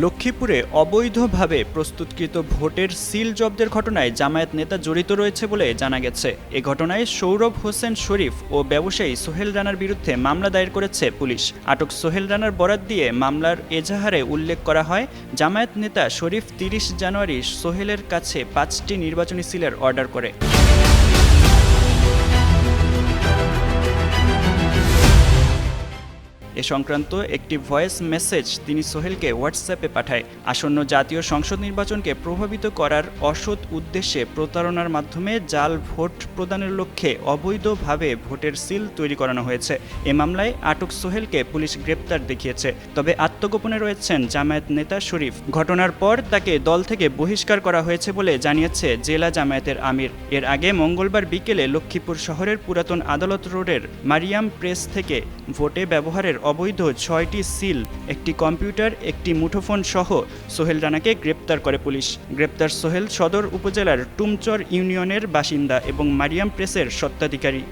লক্ষ্মীপুরে অবৈধভাবে প্রস্তুতকৃত ভোটের সিল জব্দের ঘটনায় জামায়াত নেতা জড়িত রয়েছে বলে জানা গেছে। এ ঘটনায় সৌরভ হোসেন শরীফ ও ব্যবসায়ী সোহেল রানার বিরুদ্ধে মামলা দায়ের করেছে পুলিশ। আটক সোহেল রানার বরাত দিয়ে মামলার এজাহারে উল্লেখ করা হয়, জামায়াত নেতা শরীফ ৩০ জানুয়ারি সোহেলের কাছে ৫টি নির্বাচনী সিলের অর্ডার করে। এ সংক্রান্ত একটি ভয়েস মেসেজ তিনি সোহেলকে হোয়াটসঅ্যাপে পাঠায়। আসন্ন জাতীয় সংসদ নির্বাচনকে প্রভাবিত করার অসৎ উদ্দেশ্যে প্রতারণার মাধ্যমে জাল ভোট প্রদানের লক্ষ্যে অবৈধভাবে ভোটের সিল তৈরি করানো হয়েছে। এ মামলায় আটক সোহেলকে পুলিশ গ্রেপ্তার দেখিয়েছে, তবে আত্মগোপনে রয়েছেন জামায়াত নেতা শরীফ। ঘটনার পর তাকে দল থেকে বহিষ্কার করা হয়েছে বলে জানিয়েছে জেলা জামায়াতের আমির। এর আগে মঙ্গলবার বিকেলে লক্ষ্মীপুর শহরের পুরাতন আদালত রোডের মারিয়াম প্রেস থেকে ভোটে ব্যবহারের অবৈধ ৬টি সিল, একটি কম্পিউটার, একটি মুঠোফোন সহ সোহেল রানাকে গ্রেপ্তার করে পুলিশ। গ্রেপ্তার সোহেল সদর উপজেলার টুমচর ইউনিয়নের বাসিন্দা এবং মারিয়াম প্রেসের স্বত্বাধিকারী।